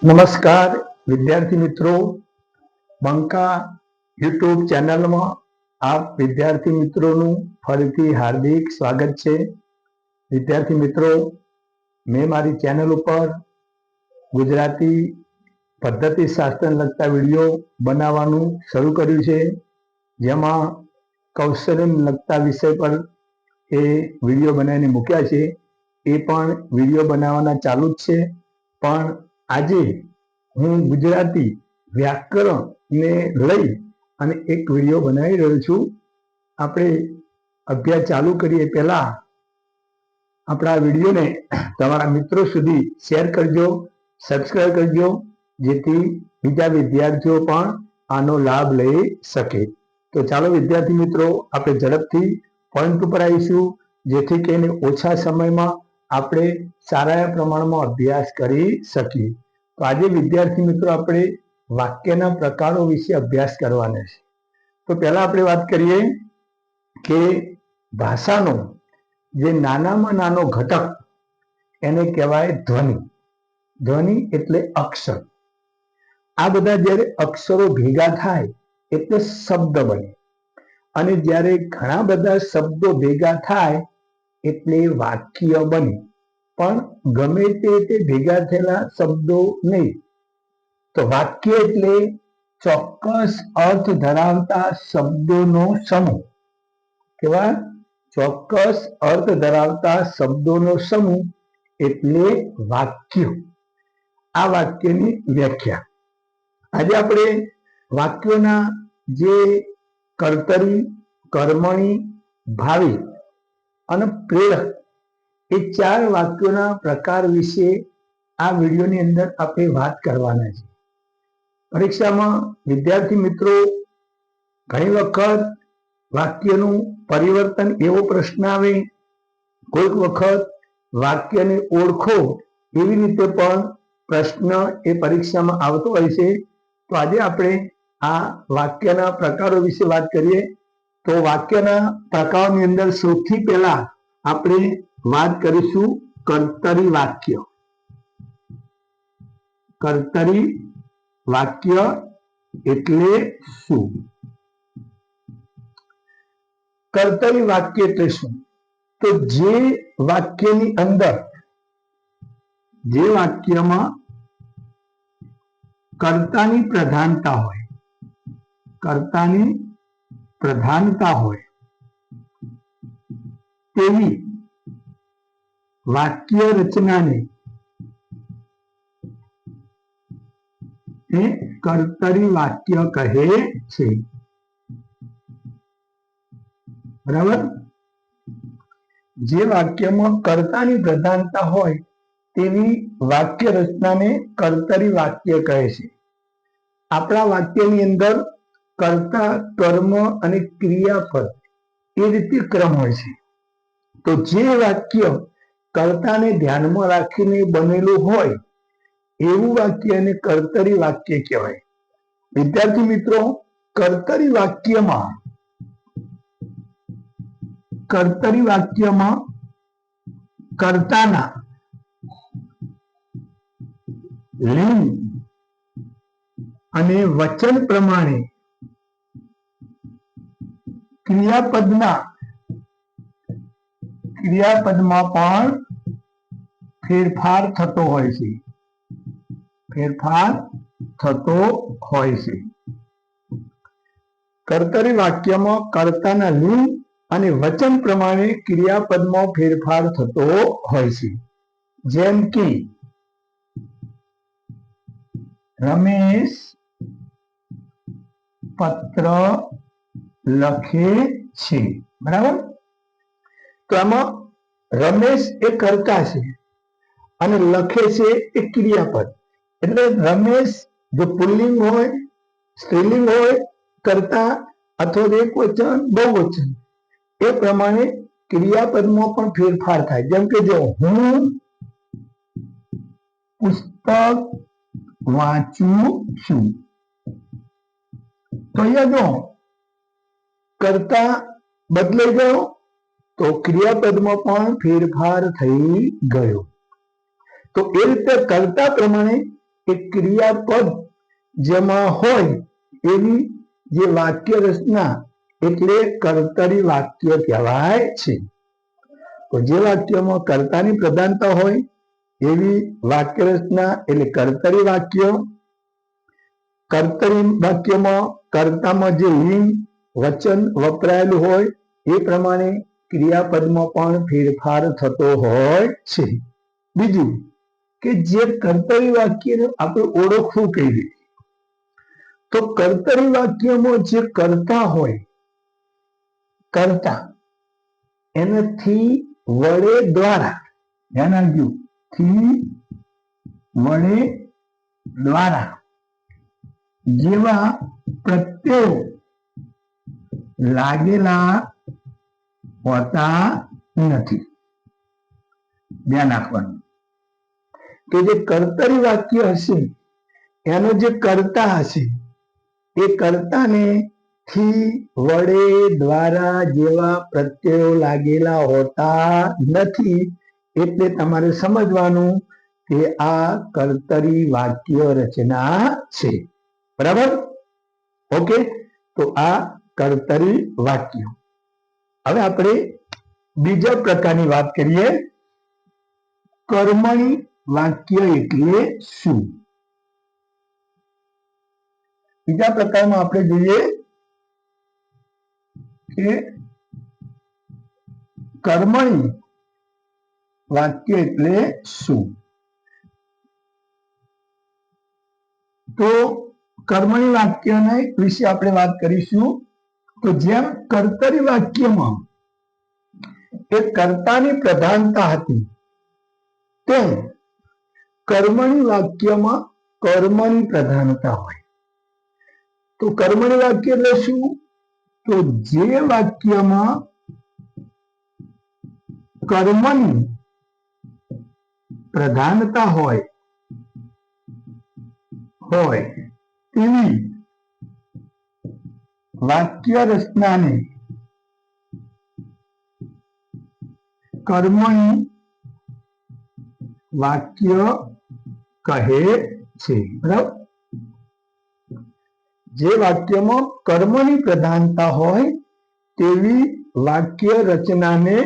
નમસ્કાર વિદ્યાર્થી મિત્રો, બંકા યુટ્યુબ ચેનલમાં આપ વિદ્યાર્થી મિત્રોનું ફરીથી હાર્દિક સ્વાગત છે. વિદ્યાર્થી મિત્રો, મેં મારી ચેનલ ઉપર ગુજરાતી પદ્ધતિ શાસ્ત્રને લગતા વિડીયો બનાવવાનું શરૂ કર્યું છે, જેમાં કૌશલ્યને લગતા વિષય પર એ વિડીયો બનાવીને મૂક્યા છે. એ પણ વિડીયો બનાવવાના ચાલુ જ છે. પણ આજે હું ગુજરાતી વ્યાકરણને લઈ અને એક વિડીયો બનાવી રહ્યો છું. આપણે અભ્યાસ ચાલુ કરીએ પહેલા આપણા વિડીયોને તમારા મિત્રો સુધી શેર કરજો, સબસ્ક્રાઈબ કરજો, જેથી બીજા વિદ્યાર્થીઓ પણ આનો લાભ લઈ શકે. તો ચાલો વિદ્યાર્થી મિત્રો, આપણે ઝડપથી પોઈન્ટ ઉપર આવીશું, જેથી કરીને ઓછા સમયમાં આપણે સારા પ્રમાણમાં અભ્યાસ કરી શકીએ. તો આજે વિદ્યાર્થી મિત્રો આપણે વાક્યના પ્રકારો વિશે અભ્યાસ કરવાના છે. તો પહેલા આપણે વાત કરીએ કે ભાષાનો જે નાનામાં નાનો ઘટક એને કહેવાય ધ્વનિ. ધ્વનિ એટલે અક્ષર. આ બધા જ્યારે અક્ષરો ભેગા થાય એટલે શબ્દ બને, અને જ્યારે ઘણા બધા શબ્દો ભેગા થાય એટલે વાક્ય બને. પણ ગમે તે ભેગા થયેલા શબ્દો નહીં. તો વાક્ય એટલે ચોક્કસ અર્થ ધરાવતા શબ્દોનો સમૂહ. કેવા? ચોક્કસ અર્થ ધરાવતા શબ્દોનો સમૂહ એટલે વાક્ય. આ વાક્યની વ્યાખ્યા. આજે આપણે વાક્યોના જે કર્તરી, કર્મણી, ભાવિ અને પ્રેરક એ ચાર વાક્યોના પ્રકાર વિશે આ વિડીયોની અંદર આપણે વાત કરવાના છે. પરીક્ષામાં વિદ્યાર્થી મિત્રો ઘણી વખત વાક્યનું પરિવર્તન એવો પ્રશ્ન આવે, કોઈક વખત વાક્યને ઓળખો એવી રીતે પણ પ્રશ્ન એ પરીક્ષામાં આવતો હોય છે. તો આજે આપણે આ વાક્યના પ્રકારો વિશે વાત કરીએ. તો વાક્યના પ્રકારોની અંદર સૌથી પહેલા આપણે વાત કરીશું કર્તરી વાક્ય. કર્તરી વાક્ય એટલે શું? કર્તરી વાક્ય એટલે શું? તો જે વાક્યની અંદર, જે વાક્યમાં કર્તાની પ્રધાનતા હોય, કર્તાની પ્રધાનતા હોય તેવી વાક્ય રચનાને એ કર્તરી વાક્ય કહે છે. બરાબર? જે વાક્યમાં કર્તાની પ્રધાનતા હોય તેવી વાક્ય રચનાને કર્તરી વાક્ય કહે છે. આપણા વાક્યની અંદર કર્તા, કર્મ અને ક્રિયાપદ એ રીતે ક્રમ હોય છે. તો જે વાક્ય કર્તાને ધ્યાનમાં રાખીને બનેલું હોય એવું વાક્યને કર્તરી વાક્ય કહેવાય. વિદ્યાર્થી મિત્રો, કર્તરી વાક્યમાં કર્તાના લિંગ અને વચન પ્રમાણે ક્રિયાપદમાં પણ ફેરફાર થતો હોય છે. ફેરફાર થતો હોય છે. કર્તરી વાક્યમાં કર્તાના લિંગ અને વચન પ્રમાણે ક્રિયાપદમાં ફેરફાર થતો હોય છે. જેમ કે રમેશ પત્ર લખે છે. બરાબર? તો આમાં રમેશ એ કર્તા છે અને લખે છે એ ક્રિયાપદ. એટલે રમેશ જો પુલ્લિંગ હોય, સ્ત્રીલિંગ હોય, કર્તા અથવા એક વચન, બહુવચન, એ પ્રમાણે ક્રિયાપદમાં પણ ફેરફાર થાય. જેમ કે જો હું પુસ્તક વાંચું છું, તો અહીંયા જો કર્તા બદલાઈ ગયો તો ક્રિયાપદમાં પણ ફેરફાર થઈ ગયો. તો એ રીતે કર્તા પ્રમાણે એ ક્રિયાપદ જેમાં હોય એવી જે વાક્ય રચના એટલે કર્તરી વાક્ય કહેવાય છે. તો જે વાક્યમાં કર્તાની પ્રધાનતા હોય એવી વાક્ય રચના એટલે કર્તરી વાક્ય. કર્તરી વાક્યમાં કર્તામાં જે લિંગ વચન વપરાયેલું હોય એ પ્રમાણે ક્રિયાપદમાં પણ ફેરફાર થતો હોય છે. બીજું કે જે કર્તરી વાક્યને આપણે ઓળખવું કઈ રીતે, તો કર્તરી વાક્યમાં જે કર્તા હોય, કર્તા એનાથી વડે દ્વારા, ધ્યાન આપજો, થી વડે દ્વારા જેવા પ્રત્યયો લાગેલા હોતા નથી. ધ્યાન રાખવાનું કે જે કર્તરી વાક્ય હશે એનો જે કર્તા હશે એ કર્તાને થી વડે દ્વારા જેવા પ્રત્યયો લાગેલા હોતા નથી. એટલે તમારે સમજવાનું કે આ કર્તરી વાક્ય રચના છે. બરાબર? ઓકે, તો આ કર્તરી વાક્ય. હવે આપણે બીજા પ્રકારની વાત કરીએ. કર્મણી વાક્ય એટલે શું? બીજા પ્રકારમાં આપણે જોઈએ કે કર્મણી વાક્ય એટલે શું? તો કર્મણી વાક્યને વિશે આપણે વાત કરીશું. તો જેમ કર્તરી વાક્યમાં એ કર્તાની પ્રધાનતા હતી તેમ કર્મણી વાક્યમાં કર્મની પ્રધાનતા હોય. તો કર્મણી વાક્ય એટલે શું? તો જે વાક્યમાં કર્મની પ્રધાનતા હોય તેવી વાક્ય રચનાને કર્મણી વાક્ય કહે છે. બરાબર? જે વાક્યમાં કર્મની પ્રધાનતા હોય તેવી વાક્ય રચનાને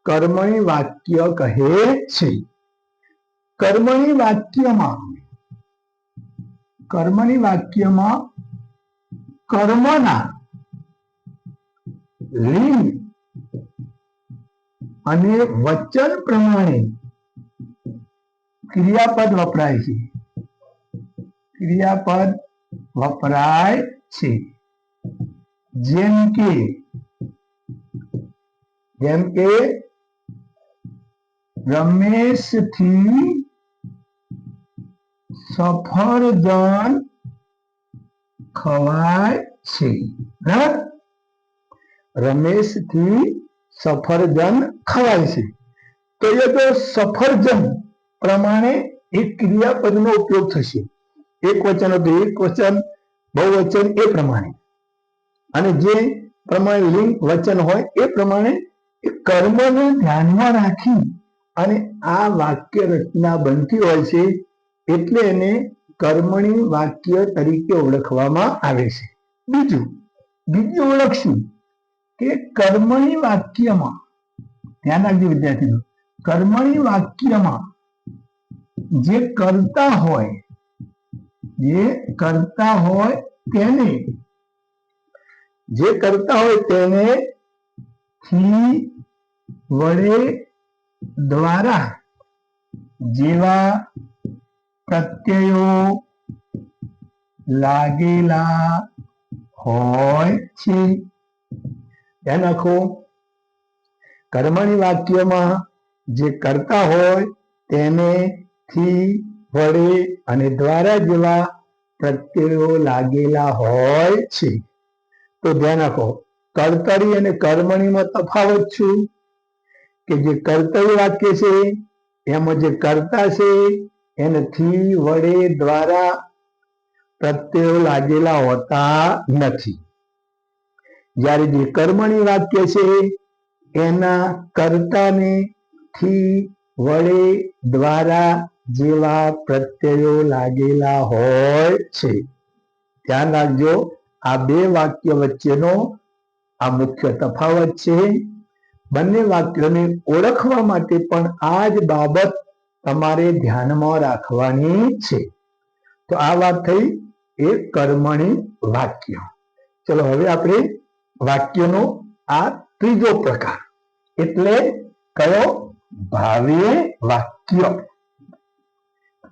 કર્મણી વાક્ય કહે છે. કર્મણી વાક્યમાં કર્મના લિંગ અને વચન પ્રમાણે ક્રિયાપદ વપરાય છે. ક્રિયાપદ વપરાય છે. જેમ કે રમેશથી સફરજન ખવાય છે. બરાબર? રમેશથી સફરજન ખવાય છે. તો એ તો સફરજન પ્રમાણે એક ક્રિયાપદનો ઉપયોગ થશે. એક વચન હતું એક વચન, બહુવચન એ પ્રમાણે, અને જે પ્રમાણે લિંગ વચન હોય એ પ્રમાણે એ કર્મને ધ્યાનમાં રાખી અને આ વાક્ય રચના બનતી હોય છે. એટલે એને કર્મણી વાક્ય તરીકે ઓળખવામાં આવે છે. બીજું ઓળખશું કે કર્મણી વાક્યમાં, ધ્યાન રાખજો વિદ્યાર્થીઓ, કર્મણી વાક્યમાં જે કર્તા હોય તેને થી વડે દ્વારા જેવા પ્રત્યયો લાગેલા હોય છે. ધ્યાન રાખો, કર્મણી વાક્યમાં જે કર્તા હોય તેને થી વડે અને દ્વારા જેવા પ્રત્યયો લાગેલા હોય છે. તો ધ્યાન રાખો, કર્તરી અને કર્મણીમાં તફાવત શું? કે જે કર્તરી વાક્ય છે એમાં જે કર્તા છે એને થી વડે દ્વારા પ્રત્યયો લાગેલા હોતા નથી. જ્યારે જે કર્મણી વાક્ય છે એના કર્તાને થી વડે દ્વારા જેવા પ્રત્યયો લાગેલા હોય છે. ધ્યાન રાખજો, આ બે વાક્ય વચ્ચેનો આ મુખ્ય તફાવત છે. બંને વાક્યોને ઓળખવા માટે પણ આ જ બાબત તમારે ધ્યાનમાં રાખવાની છે. તો આ વાત થઈ એ કર્મણી વાક્ય. ચલો હવે આપણે વાક્યનો આ ત્રીજો પ્રકાર એટલે કયો? ભાવે વાક્ય.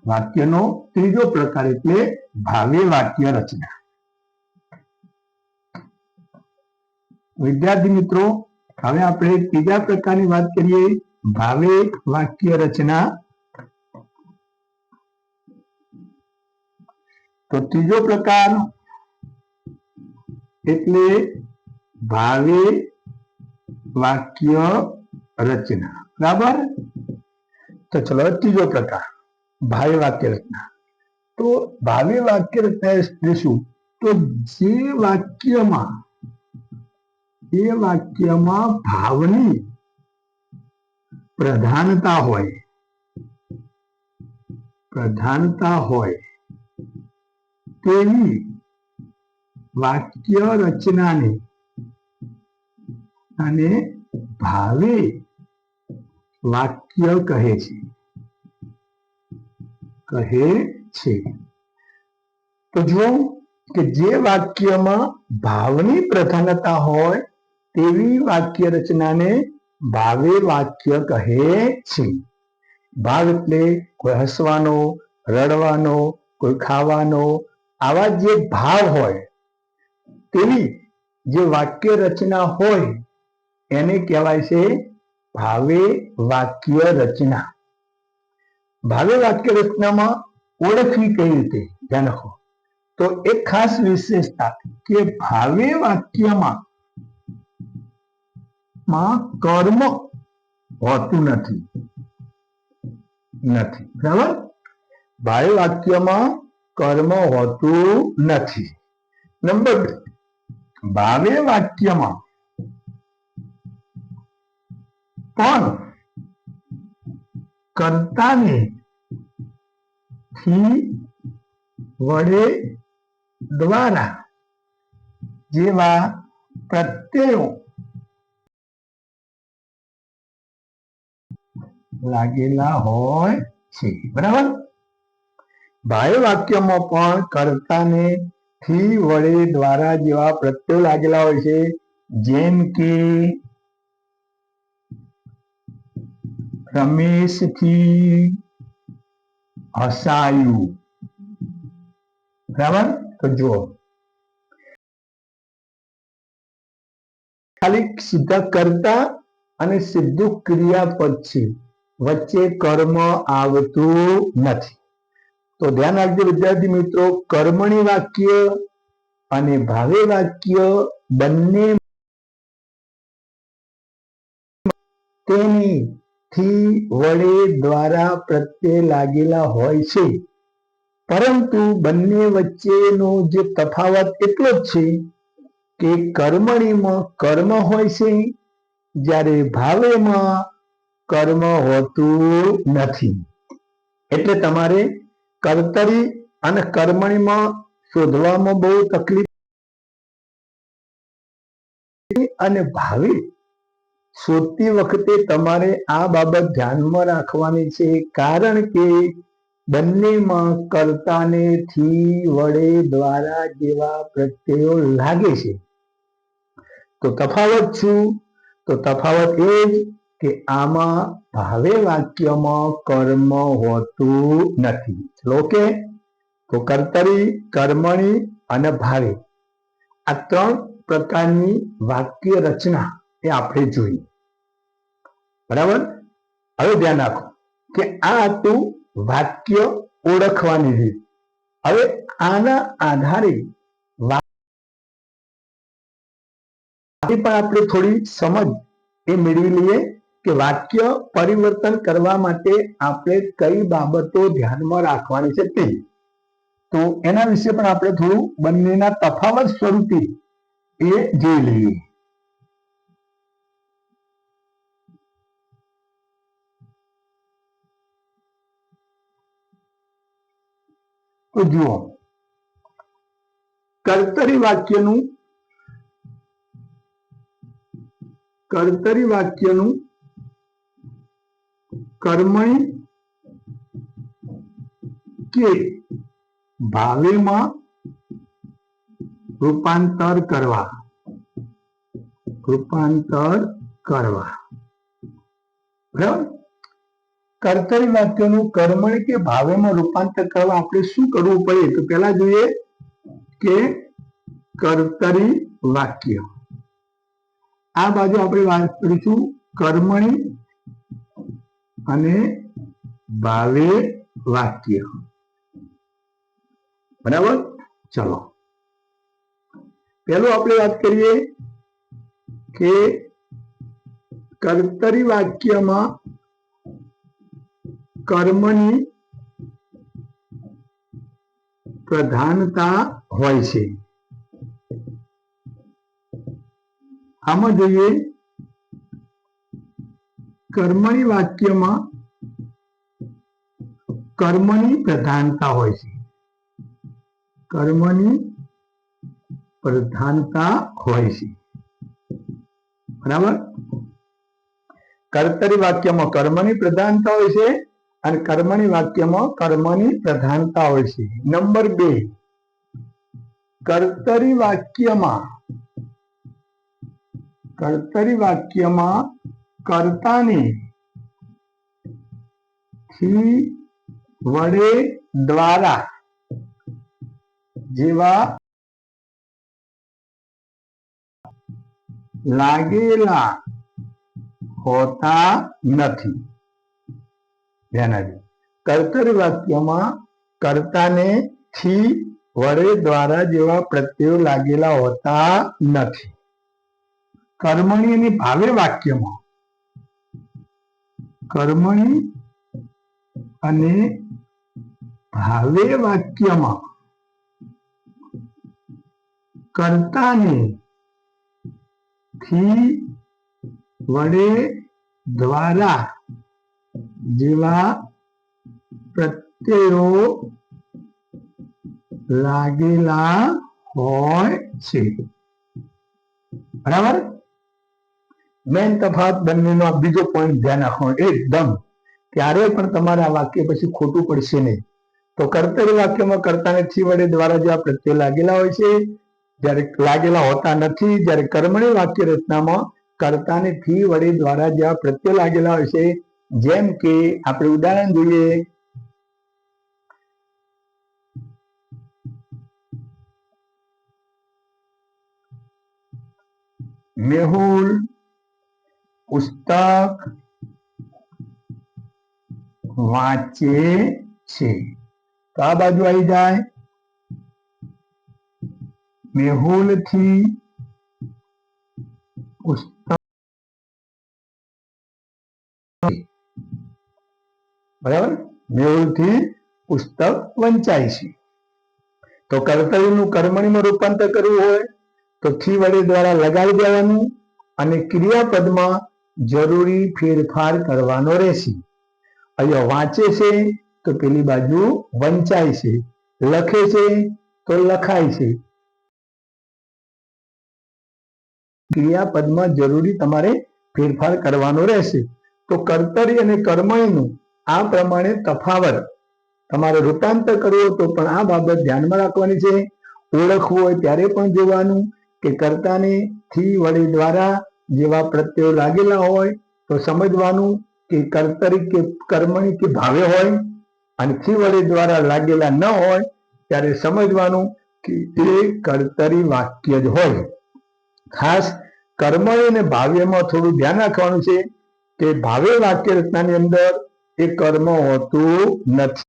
વાક્યનો ત્રીજો પ્રકાર એટલે ભાવે વાક્ય રચના. વિદ્યાર્થી મિત્રો, હવે આપણે ત્રીજા પ્રકારની વાત કરીએ, ભાવે વાક્ય રચના. તો ત્રીજો પ્રકાર એટલે ભાવે વાક્ય રચના. બરાબર? તો ચલો ત્રીજો પ્રકાર ભાવે વાક્ય રચના. તો ભાવે વાક્ય રચના એટલે શું? તો જે વાક્યમાં ભાવની પ્રધાનતા હોય તેવી વાક્ય રચનાને અને ભાવે વાક્ય કહે છે. તો જુઓ કે જે વાક્યમાં ભાવની પ્રધાનતા હોય તેવી વાક્ય રચનાને ભાવે વાક્ય કહે છે. ભાવ એટલે કોઈ હસવાનો, રડવાનો, કોઈ ખાવાનો, આવા જે ભાવ હોય તેવી જે વાક્ય રચના હોય એને કહેવાય છે ભાવે વાક્ય રચના. ભાવે વાક્ય રચનામાં ઓળખવી કઈ રીતે? ધ્યાન રાખો. તો એક ખાસ વિશેષતા કે ભાવે વાક્યમાં કર્મ હોતું નથી. બરાબર? ભાવે વાક્યમાં કર્મ હોતું નથી. નંબર 2, ભાવે વાક્યમાં પણ કર્તાને થી વડે દ્વારા જેવા પ્રત્યયો લાગેલા હોય છે. બરાબર? ભાવે વાક્યમાં પણ કર્તાને થી વડે દ્વારા જેવા પ્રત્યયો લાગેલા હોય છે. જેમ કે રમેશથી હસાયું. બરાબર? તો જુઓ, ખાલી સીધા કર્તા અને સીધું ક્રિયાપદ છે, વચ્ચે કર્મ આવતું નથી. તો ધ્યાન રાખજો વિદ્યાર્થી મિત્રો, કર્મણી વાક્ય અને ભાવે વાક્ય બંને તેની થી વડે દ્વારા પ્રત્યય લાગેલા હોય છે, પરંતુ બંને વચ્ચેનો જે તફાવત એટલો જ છે કે કર્મણીમાં કર્મ હોય છે, જ્યારે ભાવેમાં કર્મ હોતું નથી. એટલે તમારે કર્તરી અને કર્મણીમાં શોધવામાં બહુ તકલીફ અને ભાવે શોધતી વખતે તમારે આ બાબત ધ્યાનમાં રાખવાની છે, કારણ કે બંનેમાં કર્તાને થી વડે દ્વારા જેવા પ્રત્યયો લાગે છે. તો તફાવત શું? તો તફાવત એ જ કે આમાં ભાવે વાક્યમાં કર્મ હોતું નથી. ઓકે? તો કર્તરી, કર્મણી અને ભાવે આ 3 પ્રકારની વાક્ય રચના એ આપણે જોઈ. બરાબર? હવે ધ્યાન રાખો કે આ હતું વાક્ય ઓળખવાની રીત. હવે આના આધારે પણ આપણે થોડી સમજ એ મેળવી લઈએ કે વાક્ય પરિવર્તન કરવા માટે આપણે કઈ બાબતો ધ્યાનમાં રાખવાની છે તે. તો એના વિશે પણ આપણે થોડું બંનેના તફાવત સ્વરૂપે એ જોઈ લઈએ. તો જુઓ, કર્તરી વાક્યનું કર્મણી કે ભાવેમાં રૂપાંતર કરવા બરાબર। કર્તરી વાક્યનું કર્મણી કે ભાવેમાં રૂપાંતર કરવા આપણે શું કરવું પડે? તો પહેલા જોઈએ કે કર્તરી વાક્ય, આ બાજુ આપણે વાત કરીશું કર્મણી અને ભાવે વાક્ય, બરાબર। ચલો, પેલું આપણે વાત કરીએ કે કર્તરી વાક્યમાં કર્મની પ્રધાનતા હોય છે। આમાં જોઈએ, કર્મણી વાક્યમાં કર્મની પ્રધાનતા હોય છે, બરાબર। કર્તરી વાક્યમાં કર્મની પ્રધાનતા હોય છે અને કર્મણી વાક્યમાં કર્મની પ્રધાનતા હોય છે। નંબર 2, કર્તરી વાક્યમાં કર્તાને થી, વડે, દ્વારા જેવા લાગેલા હોતા નથી। ધ્યાન આપજો, કર્તરી વાક્યમાં કર્તાને થી, વડે, દ્વારા જેવા પ્રત્યયો લાગેલા હોતા નથી। કર્મણી અને ભાવે વાક્યમાં કર્તાને થી, વડે, દ્વારા જેવા પ્રત્યયો લાગેલા હોય છે, બરાબર। મેન તફાવત બંનેનો બીજો પોઈન્ટ ધ્યાન રાખવાનો એકદમ, ક્યારે પણ તમારે આ વાક્ય પછી ખોટું પડશે નહીં। તો કર્તરી વાક્યમાં કર્તાને થી, વડે, દ્વારા જેવા પ્રત્યયો લાગેલા હોય છે, જ્યારે લાગેલા હોતા નથી। જ્યારે કર્મણી વાક્ય રચનામાં કર્તાને થી, વડે, દ્વારા જેવા પ્રત્યયો લાગેલા હોય છે। જેમ કે આપણે ઉદાહરણ જોઈએ, મેહુલ પુસ્તક વાંચે છે, તો આ બાજુ આવી જાય મેહુલ થી પુસ્તક, બરાબર। મેહુલ થી પુસ્તક વંચાય છે। તો કર્તરીનું કર્મણીમાં રૂપાંતર કરવું હોય તો થી, વડે, દ્વારા લગાડી દેવાનું અને ક્રિયાપદમાં જરૂરી ફેરફાર કરવાનો રહેશે। અહીંયા વાંચે છે તો પેલી બાજુ વંચાય છે, લખે છે તો લખાય છે। ક્રિયાપદમાં જરૂરી તમારે ફેરફાર કરવાનો રહેશે। તો કર્તરી અને કર્મણીનું આ પ્રમાણે તફાવત તમારે રૂપાંતર કરવું તો પણ આ બાબત ધ્યાનમાં રાખવાની છે। ઓળખવું હોય ત્યારે પણ જોવાનું કે કર્તાને થી, વડે, દ્વારા જેવા પ્રત્યયો લાગેલા હોય તો સમજવાનું કે કર્તરી કે કર્મણી કે ભાવે હોય, અને થી, વડે, દ્વારા લાગેલા ન હોય ત્યારે સમજવાનું કે તે કર્તરી વાક્ય જ હોય। ખાસ કર્મણી અને ભાવ્યમાં થોડું ધ્યાન રાખવાનું છે કે ભાવે વાક્ય રચનાની અંદર એ કર્મ હોતું નથી।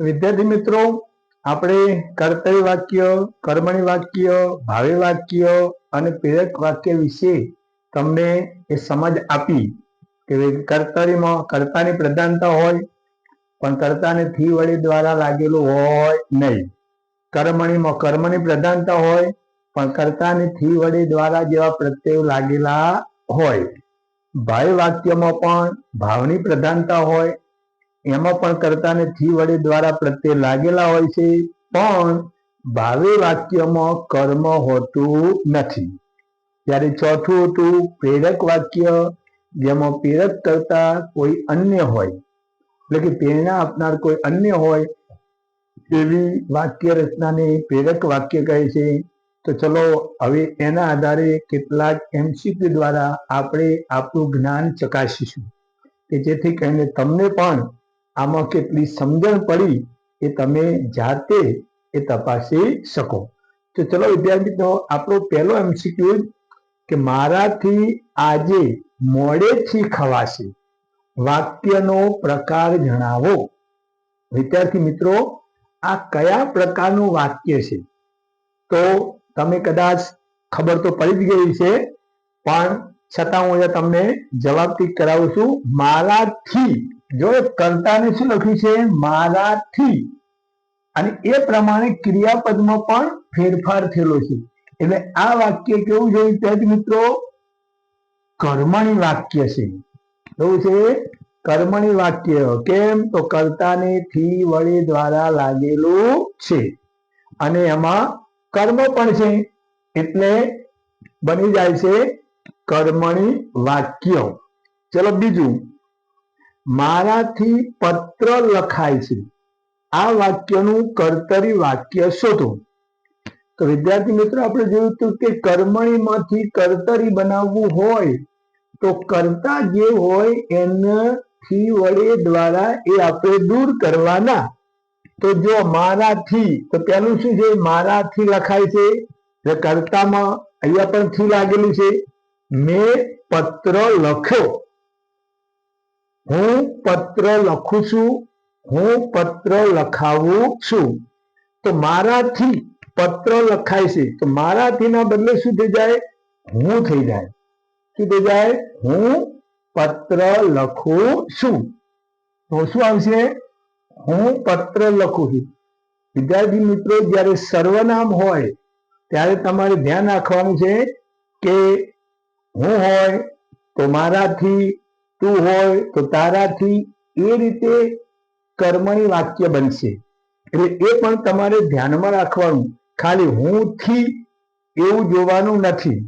વિદ્યાર્થી મિત્રો, આપણે કર્તરી વાક્ય, કર્મણી વાક્ય, ભાવે વાક્ય અને પ્રેરક વાક્ય વિશે તમને એ સમજ આપી કે કર્તરીમાં કર્તાની પ્રધાનતા હોય પણ કર્તાને થી વડે દ્વારા લાગેલું હોય નહીં. કર્મણીમાં કર્મની પ્રધાનતા હોય પણ કર્તાને થી વડે દ્વારા જેવા પ્રત્યયો લાગેલા હોય. ભાવ વાક્યમાં પણ ભાવની પ્રધાનતા હોય, એમાં પણ કર્તાને થી વડે દ્વારા પ્રત્યય લાગેલા હોય છે, પણ ભાવે વાક્યમાં કર્મ હોતું નથી. ત્યારે ચોથું હતું પ્રેરક વાક્ય, જેમાં પ્રેરક કરતા કોઈ અન્ય હોય, એટલે કે પ્રેરણા આપનાર કોઈ અન્ય હોય એવી વાક્ય રચનાને પ્રેરક વાક્ય કહે છે. તો ચલો હવે એના આધારે કેટલાક MCQ દ્વારા આપણે આપણું જ્ઞાન ચકાસીશું કે જેથી કરીને તમને પણ આમાં કેટલી સમજણ પડી એ તમે જાતે એ તપાસી શકો. તો ચલો વિદ્યાર્થી મિત્રો, આપણો પહેલો MCQ કે મારાથી આજે મોડેથી ખવાશે, વાક્યનો પ્રકાર જણાવો. વિદ્યાર્થી મિત્રો, આ કયા પ્રકારનું વાક્ય છે? તો તમે કદાચ ખબર તો પડી જ ગઈ છે, પણ છતાં હું તમને જવાબથી કરાવું છું. મારાથી, જો કર્તાને શું લખ્યું છે? મારાથી, અને એ પ્રમાણે ક્રિયાપદમાં પણ ફેરફાર થયેલો છે. એટલે આ વાક્ય કેવું છે વિદ્યાર્થી મિત્રો? કર્મણી વાક્ય છે. કેવું છે? કર્મણી વાક્ય. કેમ? તો કર્તાને થી વડે દ્વારા લાગેલું છે અને એમાં કર્મ પણ છે, એટલે બની જાય છે કર્મણી વાક્ય. ચલો બીજું, મારાથી પત્ર લખાય છે, આ વાક્યનું કર્તરી વાક્ય શોધો. તો વિદ્યાર્થી મિત્રો, આપણે જોયું હતું કે કર્મણીમાંથી કર્તરી બનાવવું હોય તો કર્તા જે હોય એને થી વડે દ્વારા એ આપણે દૂર કરવાના. તો જો મારાથી, તો પેલું શું છે? મારાથી લખાય છે એટલે કર્તામાં અહીંયા પણ થી લાગેલું છે. મેં પત્ર લખ્યો, હું પત્ર લખું છું, હું પત્ર લખાવું છું. તો મારાથી પત્ર લખાય છે, તો મારાથી ના બદલે શું થઈ જાય? હું થઈ જાય. શું થઈ જાય? હું પત્ર લખું છું. તો શું આવશે? હું પત્ર લખું છું. વિદ્યાર્થી મિત્રો, જ્યારે સર્વનામ હોય ત્યારે તમારે ધ્યાન રાખવાનું છે કે હું હોય તો મારાથી, તું હોય તો તારાથી, એ રીતે કર્મણી વાક્ય બનશે. એટલે એ પણ તમારે ધ્યાનમાં રાખવાનું. ખાલી હું થી એવું જોવાનું નથી.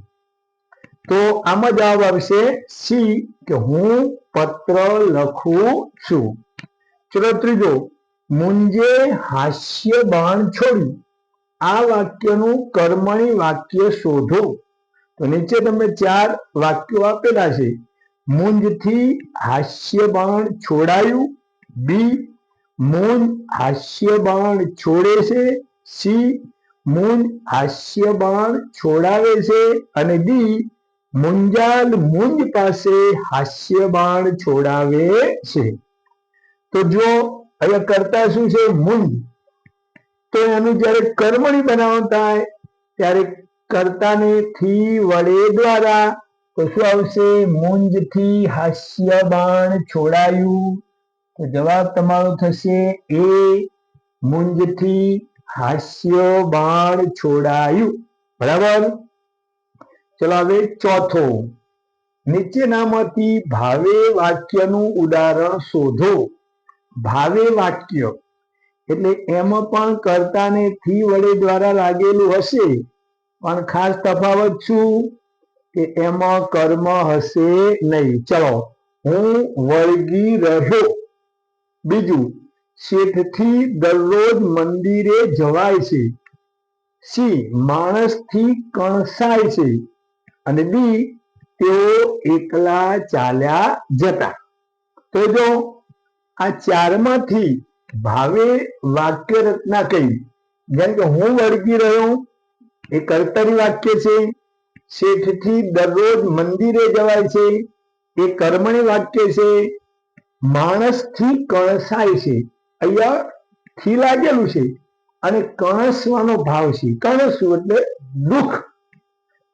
તો આમાં જવાબ આવશે સી, કે હું પત્ર લખું છું. ચલો ત્રીજો, મુંજે હાસ્ય બાણ છોડી, આ વાક્યનું કર્મણી વાક્ય શોધો. તો નીચે તમે 4 વાક્યો આપેલા છે. મુંજથી હાસ્ય બાણ છોડાયું, બી મુંજ હાસ્ય બાણ છોડે છે, સી મુંજ હાસ્ય બાણ છોડાવે છે, અને ડી મુંજાલ મુંજ પાસે હાસ્ય બાણ છોડાવે છે. તો જો અહીંયા કરતા શું છે? મુંજ. તો એનું જ્યારે કર્મણી બનાવવાનું થાય ત્યારે કર્તાને થી વડે દ્વારા, તો શું આવશે? મુંજથી હાસ્ય બાણ છોડાયું. તો જવાબ તમારો થશે એ, મુંજથી હાસ્ય બાણ છોડાયું. બરાબર. ચલો હવે ચોથો, નીચેનામાંથી ભાવે વાક્યનું ઉદાહરણ શોધો. ભાવે વાક્ય એટલે એમાં પણ કર્તાને થી વડે દ્વારા લાગેલું હશે, પણ ખાસ તફાવત શું? કે એમાં કર્મ હશે નહીં. ચલો, હું વળગી રહ્યો. બીજું, શેઠથી દરરોજ મંદિરે જવાય છે. સી માણસથી કણસાય છે, અને બી તેઓ એકલા ચાલ્યા જતા. તો જો આ 4 માંથી ભાવે વાક્ય રચના કઈ? જેમ કે હું વળગી રહ્યો એ કર્તરી વાક્ય છે, શેઠથી દરરોજ મંદિરે જવાય છે એ કર્મણી વાક્ય છે, માણસથી કણસાય છે અહીંયા થી લાગેલું છે અને કણસવાનો ભાવ છે. કણસવું એટલે દુઃખ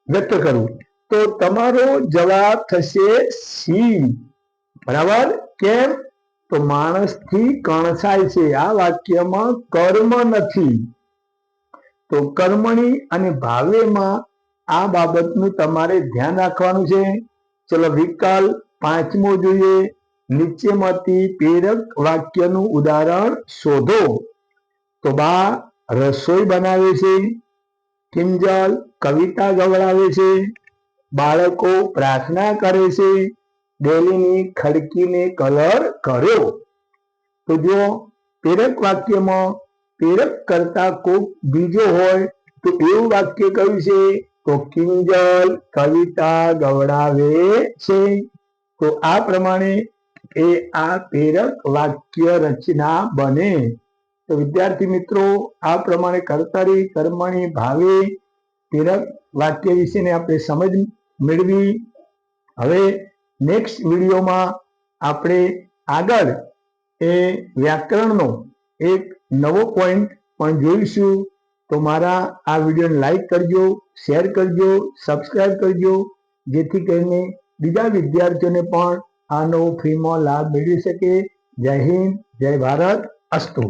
વ્યક્ત કરવું. તો તમારો જવાબ થશે સી. બરાબર? કેમ? તો માણસથી કણસાય છે. આ વાક્યમાં કર્મ નથી. તો કર્મણી અને ભાવેમાં આ બાબતનું તમારે ધ્યાન રાખવાનું છે. ચલો વિકલ્પ 5મો જોઈએ. નીચેમાંથી પ્રેરક વાક્યનું ઉદાહરણ શોધો. તો બા રસોઈ બનાવે છે, કિંજલ કવિતા ગવડાવે છે, બાળકો પ્રાર્થના કરે છે, ડેલીની ખડકીને કલર કર્યો. તો જો પ્રેરક વાક્યમાં પ્રેરક કરતા કોક બીજો હોય તો એવું વાક્ય કયું છે? તો કિંજલ કવિતા ગવડાવે છે. તો આ પ્રમાણે આ પ્રેરક વાક્ય રચના બને. તો વિદ્યાર્થી મિત્રો, આ પ્રમાણે કર્તરી, કર્મણી, ભાવે પ્રેરક વાક્ય વિશેની આપણે સમજ મેળવી. હવે નેક્સ્ટ વિડીયોમાં આપણે આગળ વ્યાકરણનો એક નવો પોઈન્ટ પણ જોઈશું. તો મારા આ વિડીયોને લાઈક કરજો, શેર કરજો, સબસ્ક્રાઈબ કરજો, જેથી કરીને બીજા વિદ્યાર્થીઓને પણ આનો ફ્રીમાં લાભ મેળવી શકે. જય હિન્દ, જય ભારત, અસ્તુ.